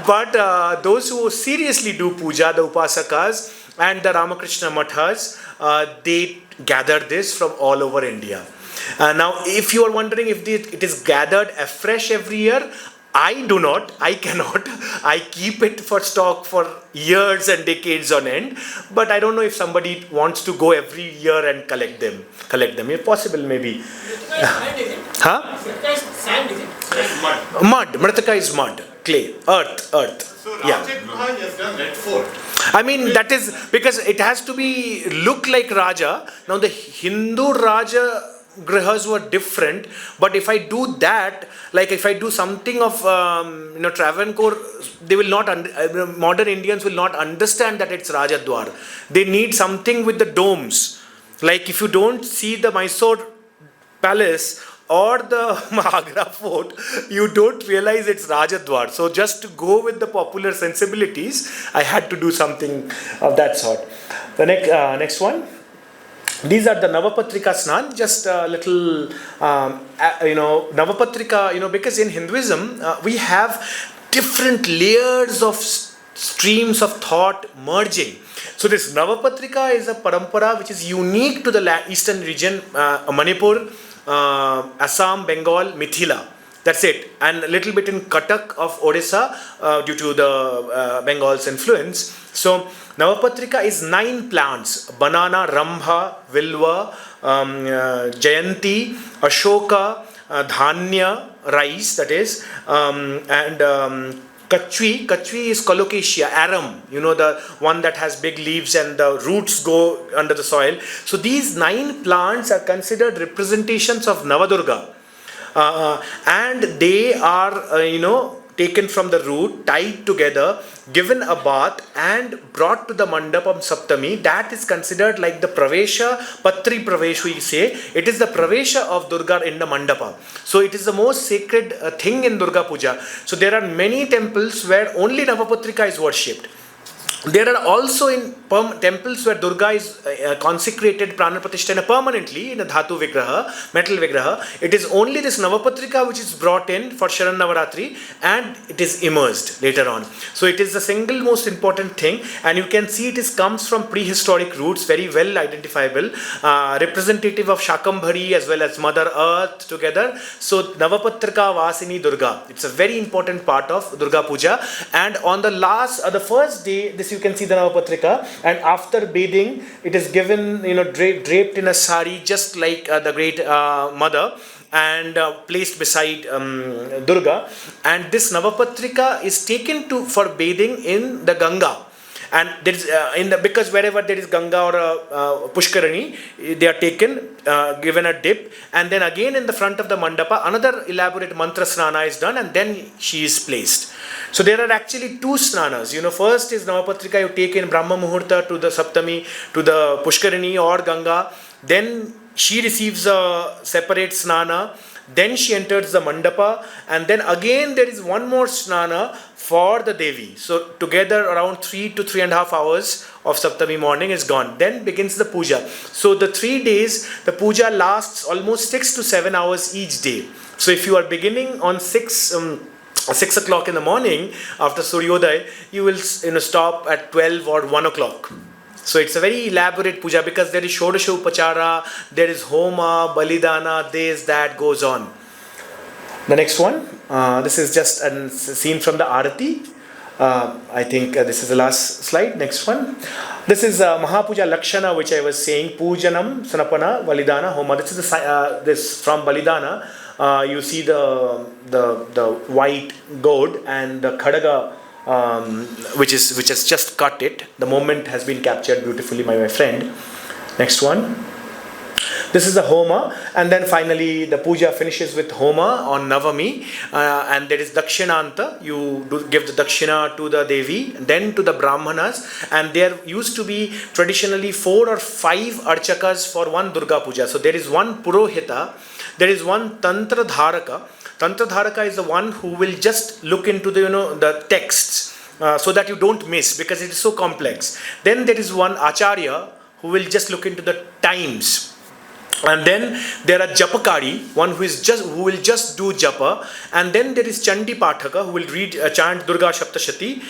but those who seriously do puja, the Upasakas and the Ramakrishna Mathas, they gather this from all over India. Now, if you are wondering if it is gathered afresh every year, I do not, I cannot. I keep it for stock for years and decades on end. But I don't know if somebody wants to go every year and collect them. If possible, maybe. Huh? Mritika is sand, is it? Mud. Mritika is mud, clay, earth. So Raja has done Red Fort. I mean, that is because it has to be look like Raja. Now the Hindu Raja grihas were different, but if I do that, like if I do something of Travancore, they will not modern Indians will not understand that it's Rajadwar. They need something with the domes. Like if you don't see the Mysore Palace or the Agra Fort, you don't realize it's Rajadwar. So just to go with the popular sensibilities, I had to do something of that sort. The next one. These are the Navapatrika Snan, just a little, Navapatrika, because in Hinduism, we have different layers of streams of thought merging. So this Navapatrika is a parampara which is unique to the eastern region, Manipur, Assam, Bengal, Mithila. That's it. And a little bit in Cuttack of Odisha due to the Bengal's influence. So Navapatrika is 9 plants: banana, rambha, vilva, jayanti, ashoka, dhanya, rice, that is, and kachwi. Kachwi is colocasia, arum, the one that has big leaves and the roots go under the soil. So these 9 plants are considered representations of Navadurga. and they are, taken from the root, tied together, given a bath, and brought to the Mandapam Saptami. That is considered like the Pravesha, Patri Pravesh we say. It is the Pravesha of Durga in the Mandapa. So it is the most sacred thing in Durga Puja. So there are many temples where only Navapatrika is worshipped. There are also in temples where Durga is consecrated prana pratishtha permanently in a dhatu vigraha, metal vigraha. It is only this Navapatrika which is brought in for Sharan Navaratri and it is immersed later on. So it is the single most important thing, and you can see it comes from prehistoric roots, very well identifiable, representative of Shakambhari as well as Mother Earth together. So Navapatrika Vasini Durga. It's a very important part of Durga Puja. And on the the first day, this you can see the Navapatrika, and after bathing it is given, draped in a sari just like the great mother, and placed beside Durga, and this Navapatrika is taken for bathing in the Ganga. And there is because wherever there is Ganga or Pushkarani, they are taken, given a dip, and then again in the front of the mandapa another elaborate mantra snana is done, and then she is placed. So there are actually two snanas. First is Navapatrika, you take in Brahma Muhurta to the Saptami, to the Pushkarani or Ganga. Then she receives a separate snana. Then she enters the mandapa, and then again there is one more snana for the Devi. So together around 3 to 3.5 hours of Saptami morning is gone. Then begins the puja. So the 3 days, the puja lasts almost 6 to 7 hours each day. So if you are beginning on 6 o'clock in the morning after Suryodaya, you will stop at 12 or 1 o'clock. So it's a very elaborate puja because there is Shodasha Upachara, there is Homa, Balidana, this, that goes on. The next one, this is just a scene from the Arathi. I think this is the last slide. Next one. This is Mahapuja Lakshana, which I was saying. Pujanam, Sanapana, Validana, Homa. This is this from Balidana. You see the white goat and the Khadaga, which has just cut it. The moment has been captured beautifully by my friend. Next one. This is the Homa, and then finally the puja finishes with Homa on Navami, and there is Dakshinanta. You give the Dakshina to the Devi, then to the Brahmanas, and there used to be traditionally 4 or 5 Archakas for one Durga Puja. So there is one Purohita, there is one Tantra Dharaka. Tantra Dharaka is the one who will just look into the texts so that you don't miss, because it is so complex. Then there is one Acharya who will just look into the times. And then there are Japakari, one who will just do Japa, and then there is Chandi Pathaka who will chant Durga Saptashati,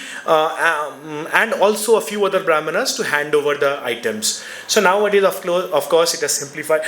and also a few other Brahmanas to hand over the items. So nowadays, of course, it has simplified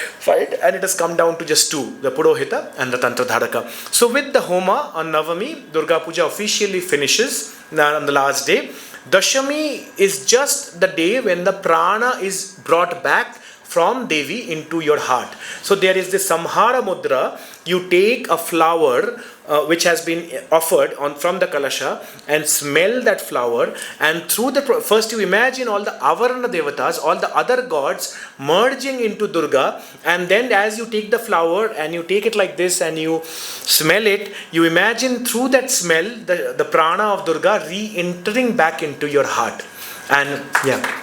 and it has come down to just 2, the Purohita and the Tantra Dharaka. So with the Homa on Navami, Durga Puja officially finishes on the last day. Dashami is just the day when the prana is brought back from Devi into your heart. So there is this Samhara Mudra. You take a flower which has been offered from the Kalasha and smell that flower, and through first you imagine all the Avarana Devatas, all the other gods merging into Durga, and then as you take the flower and you take it like this and you smell it, you imagine through that smell the prana of Durga re-entering back into your heart. And yeah.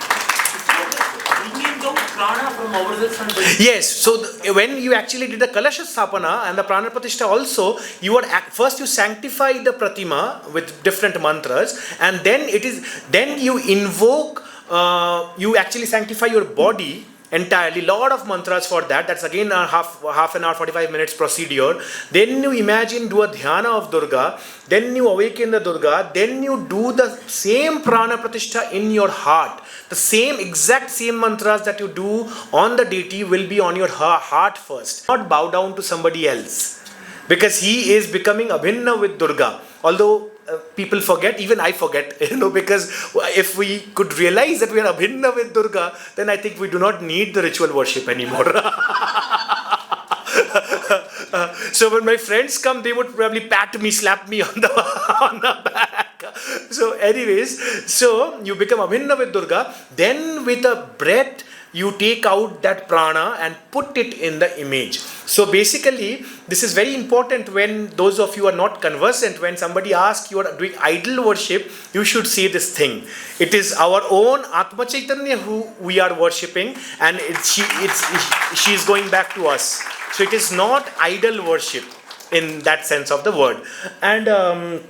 Yes, so when you actually did the Kalasha Sthapana and the Prana Pratishtha also, first you sanctify the Pratima with different mantras, and then you invoke, you actually sanctify your body entirely, lot of mantras for that. That's again a half an hour, 45 minutes procedure. Then you imagine, do a dhyana of Durga, then you awaken the Durga, then you do the same Prana Pratishtha in your heart. The exact same mantras that you do on the deity will be on your heart first. Not bow down to somebody else, because he is becoming abhinna with Durga. Although people forget, even I forget, because if we could realize that we are abhinna with Durga, then I think we do not need the ritual worship anymore. So when my friends come, they would probably pat me, slap me on the back, So anyways, so you become abhinna with Durga, then with a breath you take out that prana and put it in the image. So basically, this is very important when those of you are not conversant, when somebody asks you are doing idol worship, you should see this thing. It is our own Atma Chaitanya who we are worshipping, and she is going back to us. So it is not idol worship in that sense of the word. And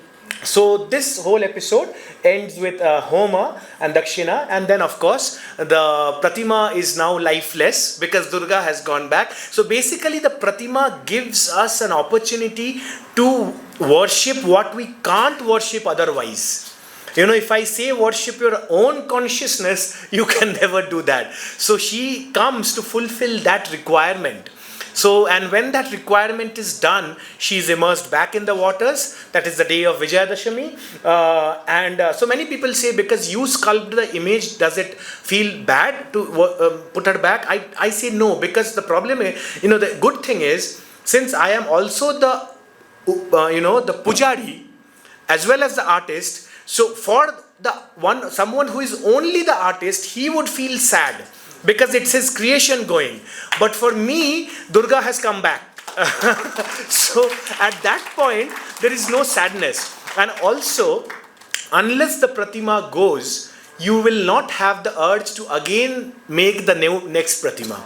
so this whole episode ends with Homa and Dakshina, and then of course the Pratima is now lifeless because Durga has gone back. So basically the Pratima gives us an opportunity to worship what we can't worship otherwise. You know, if I say worship your own consciousness, you can never do that. So she comes to fulfill that requirement. So, and when that requirement is done, she is immersed back in the waters. That is the day of Vijayadashami. So many people say, because you sculpt the image, does it feel bad to put her back? I say no, because the problem is, the good thing is, since I am also the, the pujari, as well as the artist, so for someone who is only the artist, he would feel sad, because it's his creation going. But for me, Durga has come back. So at that point, there is no sadness. And also, unless the Pratima goes, you will not have the urge to again make the next Pratima.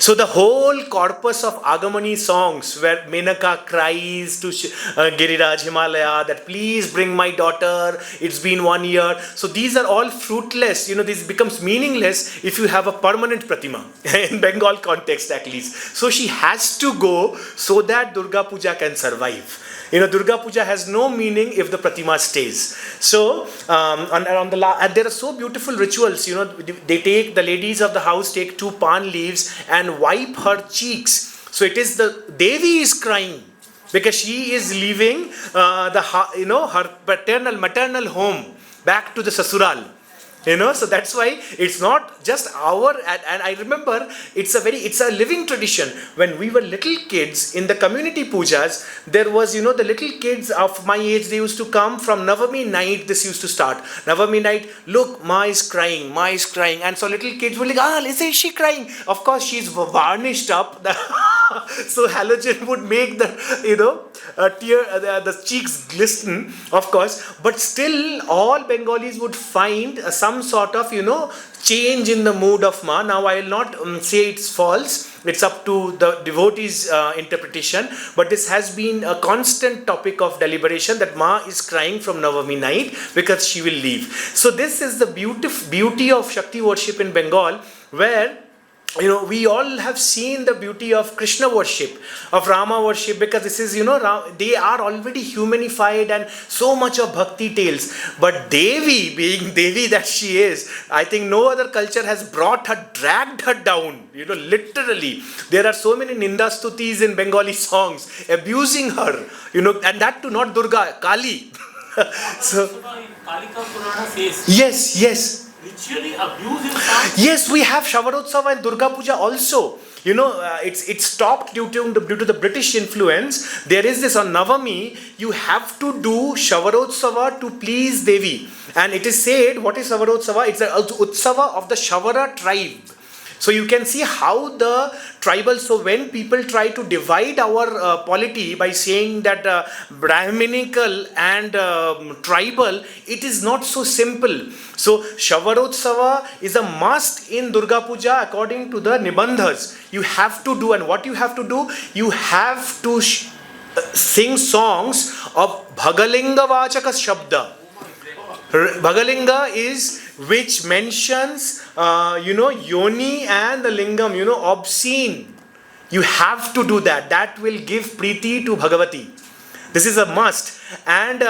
So the whole corpus of Agamani songs where Menaka cries to Giriraj Himalaya that please bring my daughter, it's been 1 year. So these are all fruitless. This becomes meaningless if you have a permanent Pratima, in Bengal context at least. So she has to go so that Durga Puja can survive. Durga Puja has no meaning if the Pratima stays. So, and there are so beautiful rituals. The ladies of the house take 2 pan leaves and wipe her cheeks. So it is the Devi is crying because she is leaving her maternal home back to the Sasural. So that's why it's not just and I remember it's a living tradition. When we were little kids in the community pujas, there was, the little kids of my age, they used to come from Navami night, this used to start. Navami night, look, Ma is crying. And so little kids were like, is she crying? Of course, she's varnished up. So halogen would make the, the cheeks glisten, of course. But still, all Bengalis would find some sort of, change in the mood of Ma. Now, I will not say it's false. It's up to the devotee's interpretation. But this has been a constant topic of deliberation that Ma is crying from Navami night because she will leave. So this is the beauty of Shakti worship in Bengal, where we all have seen the beauty of Krishna worship, of Rama worship, because this is, they are already humanified and so much of bhakti tales. But Devi, being Devi that she is, I think no other culture has dragged her down, literally. There are so many Nindastutis in Bengali songs abusing her, and that too not Durga, Kali. So, Kalika Purana says. Yes. Ritually abuse in songs? Yes, we have Shavarotsava and Durga Puja also. It's stopped due to the British influence. There is this on Navami, you have to do Shavarotsava to please Devi. And it is said, what is Shavarotsava? It's the Utsava of the Shavara tribe. So you can see how the tribal, so when people try to divide our polity by saying that Brahminical and tribal, it is not so simple. So Shavarotsava is a must in Durga Puja according to the Nibandhas. You have to do, and what you have to do, you have to sing songs of Bhagalinga Vachaka Shabda. Bhagalinga is which mentions, yoni and the lingam, obscene. You have to do that. That will give preeti to Bhagavati. This is a must. And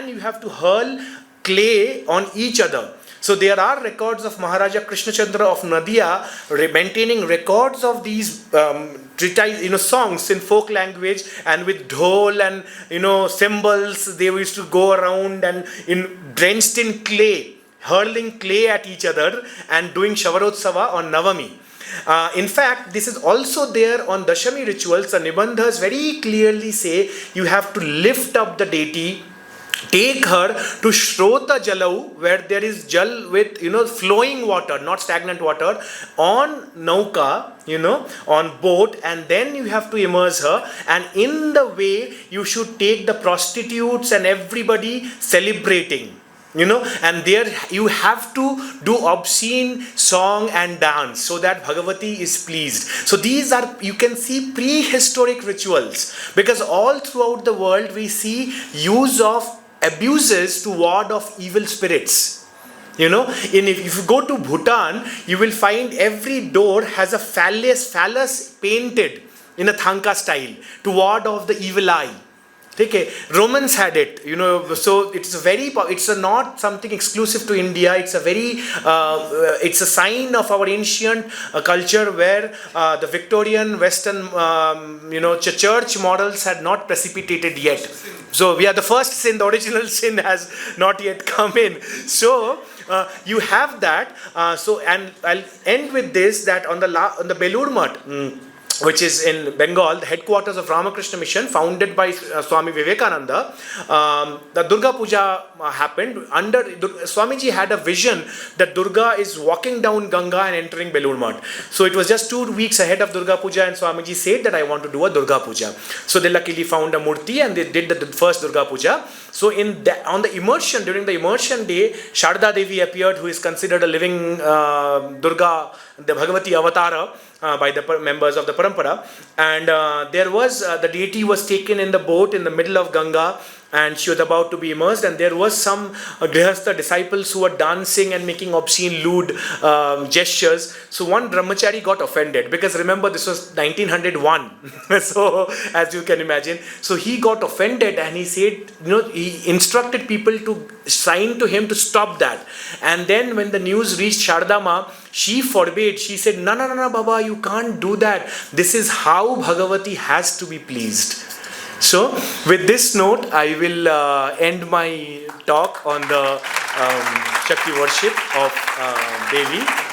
you have to hurl clay on each other. So there are records of Maharaja Krishna Chandra of Nadia maintaining records of these songs in folk language, and with dhol and cymbals, they used to go around and drenched in clay, hurling clay at each other and doing Shavarotsava on Navami. In fact, this is also there on Dashami rituals. The Nibandhas very clearly say you have to lift up the deity take her to Shrota Jalau, where there is jal with, flowing water, not stagnant water, on nauka, on boat, and then you have to immerse her. And in the way, you should take the prostitutes and everybody celebrating. And there you have to do obscene song and dance so that Bhagavati is pleased. So these are, you can see, prehistoric rituals, because all throughout the world we see use of abuses to ward off evil spirits. If you go to Bhutan, you will find every door has a phallus painted in a Thangka style to ward off the evil eye. Okay, Romans had it, so it's not something exclusive to India. It's it's a sign of our ancient culture where the Victorian Western, church models had not precipitated yet. So we are the first sin, the original sin has not yet come in. So you have that. And I'll end with this, that on the Belur Math, which is in Bengal, the headquarters of Ramakrishna mission, founded by Swami Vivekananda, the Durga Puja happened. Swamiji had a vision that Durga is walking down Ganga and entering Belur Math. So it was just 2 weeks ahead of Durga Puja, and Swamiji said that I want to do a Durga Puja. So they luckily found a murti and they did the first Durga Puja. So during the immersion day, Sharda Devi appeared, who is considered a living Durga, the Bhagavati Avatara, by the members of the Parampara. And there was, the deity was taken in the boat in the middle of Ganga, and she was about to be immersed, and there was some Grihastha disciples who were dancing and making obscene lewd gestures. So one brahmachari got offended, because remember, this was 1901. So as you can imagine, so he got offended, and he said, he instructed people to sign to him to stop that. And then when the news reached Shardama, she forbade. She said, no, Baba, you can't do that. This is how Bhagavati has to be pleased. So, with this note, I will end my talk on the Shakti worship of Devi.